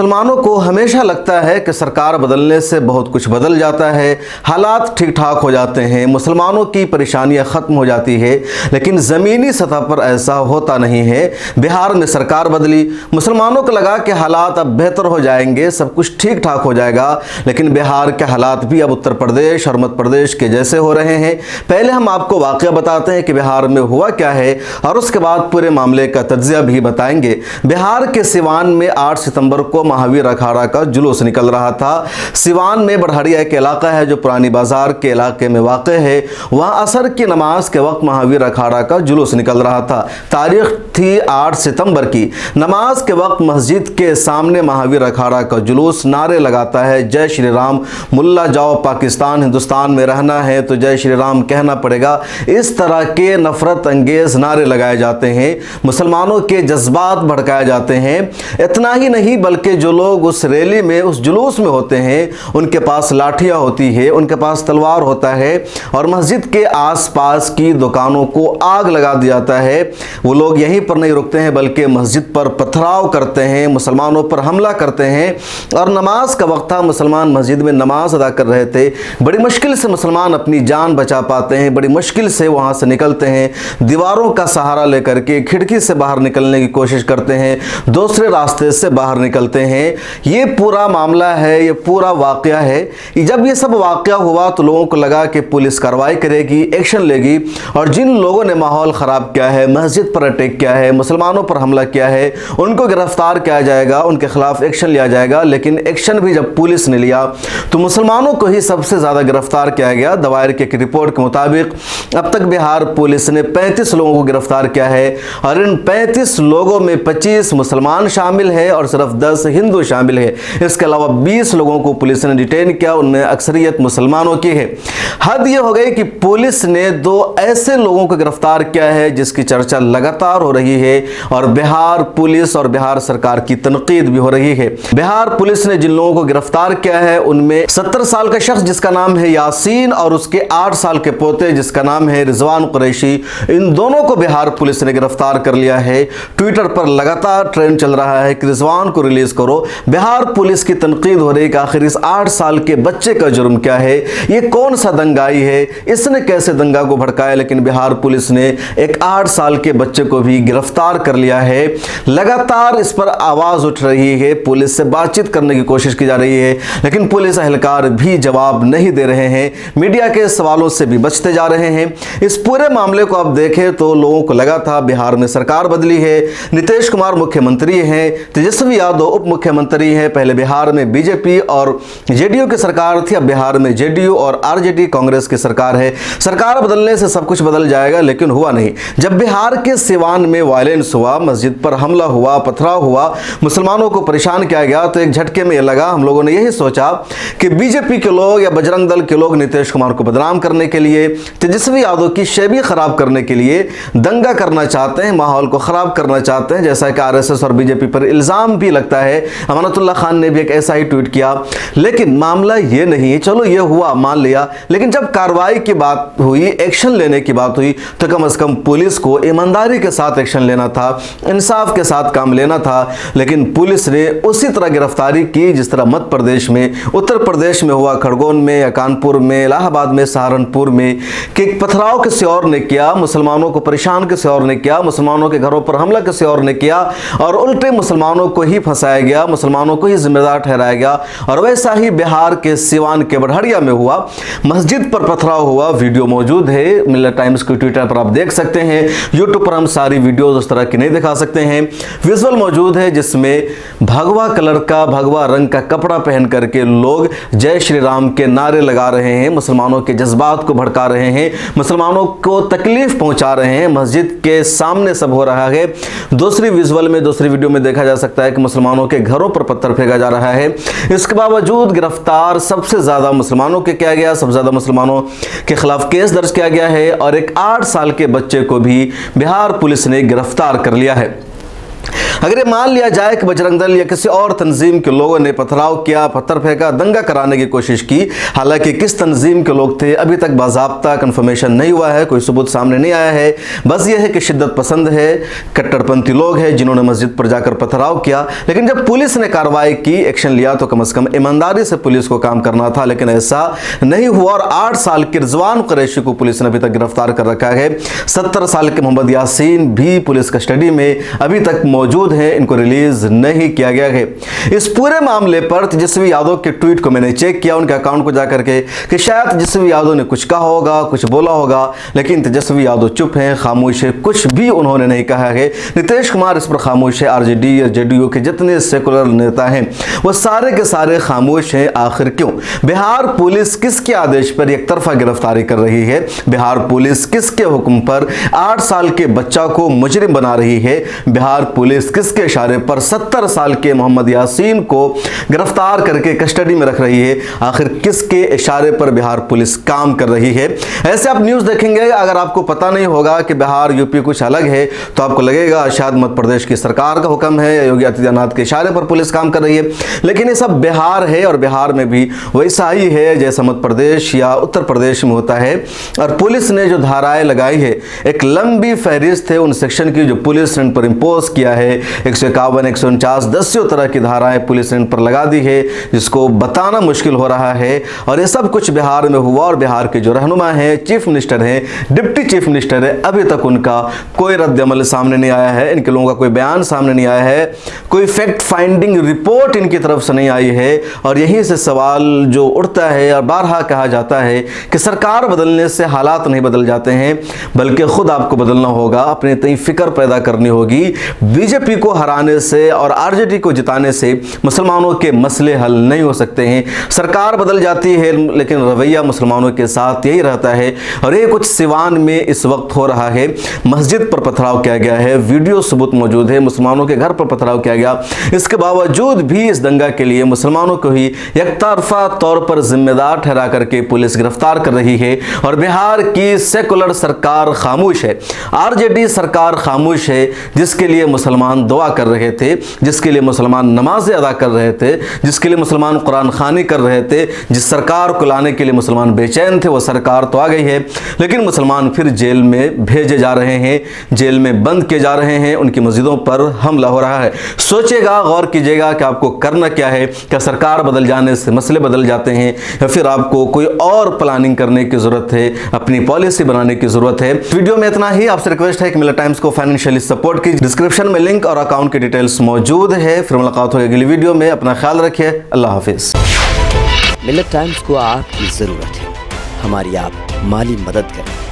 मुसलमानों को हमेशा लगता है कि सरकार बदलने से बहुत कुछ बदल जाता है, हालात ठीक ठाक हो जाते हैं, मुसलमानों की परेशानियां ख़त्म हो जाती है, लेकिन ज़मीनी सतह पर ऐसा होता नहीं है। बिहार में सरकार बदली, मुसलमानों को लगा कि हालात अब बेहतर हो जाएंगे, सब कुछ ठीक ठाक हो जाएगा, लेकिन बिहार के हालात भी अब उत्तर प्रदेश और मध्य प्रदेश के जैसे हो रहे हैं। पहले हम आपको वाक़या बताते हैं कि बिहार में हुआ क्या है और उसके बाद पूरे मामले का तज्ज़िया भी बताएंगे। बिहार के सिवान में 8 सितंबर को महावीर अखाड़ा का जुलूस निकल रहा था। सिवान में बढ़हरिया एक इलाका है जो पुरानी बाजार के इलाके में वाक़ है। वहाँ असर की नमाज के वक्त महावीर अखाड़ा का जुलूस निकल रहा था। तारीख थी 8 सितंबर की। नमाज के वक्त मस्जिद के सामने महावीर अखाड़ा का जुलूस नारे लगाता है, जय श्री राम, मुल्ला जाओ पाकिस्तान, हिंदुस्तान में रहना है तो जय श्री राम कहना पड़ेगा। इस तरह के नफरत अंगेज नारे लगाए जाते हैं, मुसलमानों के जज्बात भड़काए जाते हैं। इतना ही नहीं बल्कि जो लोग उस रैली में, उस जुलूस में होते हैं, उनके पास लाठियां होती है, उनके पास तलवार होता है और मस्जिद के आसपास की दुकानों को आग लगा दिया जाता है। वो लोग यहीं पर नहीं रुकते हैं बल्कि मस्जिद पर पथराव करते हैं, मुसलमानों पर हमला करते हैं। और नमाज का वक्त था, मुसलमान मस्जिद में नमाज अदा कर रहे थे। बड़ी मुश्किल से मुसलमान अपनी जान बचा पाते हैं, बड़ी मुश्किल से वहाँ से निकलते हैं, दीवारों का सहारा लेकर के खिड़की से बाहर निकलने की कोशिश करते हैं, दूसरे रास्ते से बाहर निकलते हैं। ये पूरा मामला है, ये पूरा वाक़या है। जब ये सब वाक़या हुआ तो लोगों को लगा कि पुलिस कार्रवाई करेगी, एक्शन लेगी, और जिन लोगों ने माहौल ख़राब किया है, मस्जिद पर अटैक किया है, मुसलमानों पर हमला किया है, उनको गिरफ्तार किया जाएगा, उनके खिलाफ एक्शन लिया जाएगा। लेकिन एक्शन भी जब पुलिस ने लिया तो मुसलमानों को ही सबसे ज़्यादा गिरफ्तार किया गया। दायर की एक रिपोर्ट के मुताबिक अब तक बिहार पुलिस ने 35 लोगों को गिरफ्तार किया है और इन 35 लोगों में 25 मुसलमान शामिल है और सिर्फ 10 हिंदू शामिल है। इसके अलावा 20 लोगों को पुलिस ने डिटेन किया, उनमें अक्सरियत मुसलमानों की है। हद यह हो गई कि पुलिस ने 2 ऐसे लोगों को गिरफ्तार किया है जिसकी चर्चा लगातार हो रही है और बिहार पुलिस और बिहार सरकार की तनकीद भी हो रही है। बिहार पुलिस ने जिन लोगों को गिरफ्तार किया है उनमें 70 साल का शख्स जिसका नाम है यासीन और उसके 8 साल के पोते जिसका नाम है रिजवान कुरैशी, इन दोनों को बिहार पुलिस ने गिरफ्तार कर लिया है। ट्विटर पर लगातार ट्रेंड चल रहा है कि रिजवान को रिलीज करो। बिहार पुलिस की तनकीद हो रही है कि आखिर इस 8 साल के बच्चे का जुर्म क्या है, ये कौन सा दंगाई है, इसने कैसे दंगा को भड़काया। लेकिन बिहार पुलिस ने एक 8 साल के बच्चे को भी गिरफ्तार कर लिया है। लगातार इस पर आवाज उठ रही है, पुलिस से बातचीत करने की कोशिश की जा रही है, लेकिन पुलिस एहलकार भी जवाब नहीं दे रहे हैं, मीडिया के सवालों से भी बचते जा रहे हैं। इस पूरे मामले को आप देखें तो लोगों को लगा था बिहार में सरकार बदली है, नीतीश कुमार मुख्यमंत्री हैं, तेजस्वी यादव उप मुख्यमंत्री हैं। पहले बिहार में बीजेपी और जेडीयू की सरकार थी, अब बिहार में जेडीयू और आरजेडी कांग्रेस की सरकार है। सरकार बदलने से सब कुछ बदल जाएगा, लेकिन हुआ नहीं। जब बिहार के सिवान में वायलेंस हुआ, मस्जिद पर हमला हुआ, पथराव हुआ, मुसलमानों को परेशान किया गया, तो एक झटके में यह लगा, हम लोगों ने यही सोचा कि बीजेपी के लोग या बजरंग दल के लोग नीतीश कुमार को बदनाम करने के लिए, तेजस्वी यादव की छवि खराब करने के लिए दंगा करना चाहते हैं, माहौल को खराब करना चाहते हैं, जैसा कि आरएसएस और बीजेपी पर इल्जाम भी लगता है। अमानतुल्लाह खान ने भी एक ऐसा ही ट्वीट किया। लेकिन मामला ये नहीं है, चलो ये हुआ मान लिया, लेकिन जब कार्रवाई की बात हुई, एक्शन लेने की बात हुई, तो कम से कम पुलिस को ईमानदारी के साथ एक्शन लेना था, इंसाफ के साथ काम लेना था। लेकिन पुलिस ने उसी तरह गिरफ्तारी की जिस तरह मध्य प्रदेश में, उत्तर प्रदेश में हुआ, खरगोन में या कानपुर में, इलाहाबाद में, सहारनपुर में, कि पथराव किसी और ने किया, मुसलमानों को परेशान किसी और ने किया, मुसलमानों के घरों पर हमला किसी और ने किया और उल्टे मुसलमानों को ही फंसाया गया, मुसलमानों को ही जिम्मेदार ठहराया गया। और वैसा ही बिहार के सिवान के बढ़हरिया में हुआ, मस्जिद पर पथराव हुआ। वीडियो मौजूद है मिलत टाइम्स के ट्विटर पर, आप देख सकते हैं। यूट्यूब पर हम सारी वीडियोज उस तरह की नहीं दिखा सकते हैं। विजुअल मौजूद है जिसमें भगवा कलर का, भगवा रंग का कपड़ा पहन करके लोग जय श्री राम के नारे लगा रहे हैं, मुसलमानों के जज्बात को भड़का रहे हैं, मुसलमानों को तकलीफ पहुंचा रहे हैं। मस्जिद के सामने सब हो रहा है। दूसरी विजुअल में, दूसरी वीडियो में देखा जा सकता है कि मुसलमानों के घरों पर पत्थर फेंका जा रहा है। इसके बावजूद गिरफ्तार सबसे ज़्यादा मुसलमानों के किया गया, सबसे ज़्यादा मुसलमानों के खिलाफ केस दर्ज किया गया है और एक 8 साल के बच्चे को भी बिहार पुलिस ने गिरफ्तार कर लिया है। अगर ये मान लिया जाए कि बजरंग दल या किसी और तंजीम के लोगों ने पथराव किया, पत्थर फेंका, दंगा कराने की कोशिश की, हालांकि किस तंजीम के लोग थे अभी तक बाज़ाब्ता कंफर्मेशन नहीं हुआ है, कोई सबूत सामने नहीं आया है। बस ये है कि शिद्दत पसंद है, कट्टरपंथी लोग हैं जिन्होंने मस्जिद पर जाकर पथराव किया। लेकिन जब पुलिस ने कार्रवाई की, एक्शन लिया, तो कम से कम ईमानदारी से पुलिस को काम करना था, लेकिन ऐसा नहीं हुआ। और 8 साल के रिजवान कुरैशी को पुलिस ने अभी तक गिरफ्तार कर रखा है। 70 साल के मोहम्मद यासीन भी पुलिस कस्टडी में अभी तक मौजूद है, इनको रिलीज नहीं किया गया है। इस पूरे मामले पर तेजस्वी यादव के ट्वीट को मैंने चेक किया, उनके अकाउंट को जाकर के, कि शायद तेजस्वी यादव ने कुछ कहा होगा, कुछ बोला होगा, लेकिन तेजस्वी यादव चुप हैं, खामोश है, कुछ भी उन्होंने नहीं कहा है। नीतीश कुमार इस पर खामोश है। आरजेडी और जेडीयू के जितने सेकुलर नेता हैं वो सारे के सारे खामोश हैं। आखिर क्यों? बिहार पुलिस किसके आदेश पर एक तरफा गिरफ्तारी कर रही है? बिहार पुलिस किसके हुक्म पर 8 साल के बच्चा को मुजरिम बना रही है? बिहार पुलिस किसके इशारे पर 70 साल के मोहम्मद यासीन को गिरफ्तार करके कस्टडी में रख रही है? आखिर किसके इशारे पर बिहार पुलिस काम कर रही है? ऐसे आप न्यूज़ देखेंगे, अगर आपको पता नहीं होगा कि बिहार यूपी कुछ अलग है तो आपको लगेगा शायद मध्य प्रदेश की सरकार का हुक्म है या योगी आदित्यनाथ के इशारे पर पुलिस काम कर रही है। लेकिन ये सब बिहार है और बिहार में भी वैसा ही है जैसा मध्य प्रदेश या उत्तर प्रदेश में होता है। और पुलिस ने जो धाराएं लगाई है, एक लंबी फहरिस्त है उन सेक्शन की जो पुलिस ने इन पर इम्पोज किया है। 151, 149, 10 तरह की धाराएं पुलिस ने इन पर लगा दी है, जिसको बताना मुश्किल हो रहा है। और ये सब कुछ बिहार में हुआ और बिहार के जो रहनुमा हैं, चीफ मिनिस्टर हैं, डिप्टी चीफ मिनिस्टर है, अभी तक उनका कोई रद्द अमल सामने नहीं आया है, इनके लोगों का कोई बयान सामने नहीं आया है, कोई फैक्ट फाइंडिंग रिपोर्ट इनकी तरफ से नहीं आई है। और यहीं से सवाल जो उठता है और बारहा कहा जाता है कि सरकार बदलने से हालात नहीं बदल जाते हैं, बल्कि खुद आपको बदलना होगा, अपने तय फिक्र पैदा करनी होगी। बीजेपी को हराने से और आरजेडी को जिताने से मुसलमानों के मसले हल नहीं हो सकते हैं। सरकार बदल जाती है लेकिन रवैया मुसलमानों के साथ यही रहता है। और ये कुछ सिवान में इस वक्त हो रहा है, मस्जिद पर पथराव किया गया है, वीडियो सबूत मौजूद है, मुसलमानों के घर पर पथराव किया गया। इसके बावजूद भी इस दंगा के लिए मुसलमानों को ही एकतरफा तौर पर जिम्मेदार ठहरा करके पुलिस गिरफ्तार कर रही है। और बिहार की सेकुलर सरकार खामोश है, आरजेडी सरकार खामोश है, जिसके लिए मुसलमान दुआ कर रहे थे, जिसके लिए मुसलमान नमाजें अदा कर रहे थे, जिसके लिए मुसलमान कुरान खानी कर रहे थे, जिस सरकार को लाने के लिए मुसलमान बेचैन थे, वो सरकार तो आ गई है, लेकिन मुसलमान फिर जेल में भेजे जा रहे हैं, जेल में बंद किए जा रहे हैं, उनकी मस्जिदों पर हमला हो रहा है। सोचेगा, गौर कीजिएगा कि आपको करना क्या है। क्या सरकार बदल जाने से मसले बदल जाते हैं या फिर आपको कोई और प्लानिंग करने की जरूरत है, अपनी पॉलिसी बनाने की जरूरत है? वीडियो में इतना ही। आपसे रिक्वेस्ट है कि मिलत टाइम्स को फाइनेंशियली सपोर्ट कीजिए। डिस्क्रिप्शन में लिंक और अकाउंट की डिटेल्स मौजूद है। फिर मुलाकात होगी अगली वीडियो में। अपना ख्याल रखिए। अल्लाह हाफिज। मिलत टाइम्स को आपकी जरूरत है, हमारी आप माली मदद करें।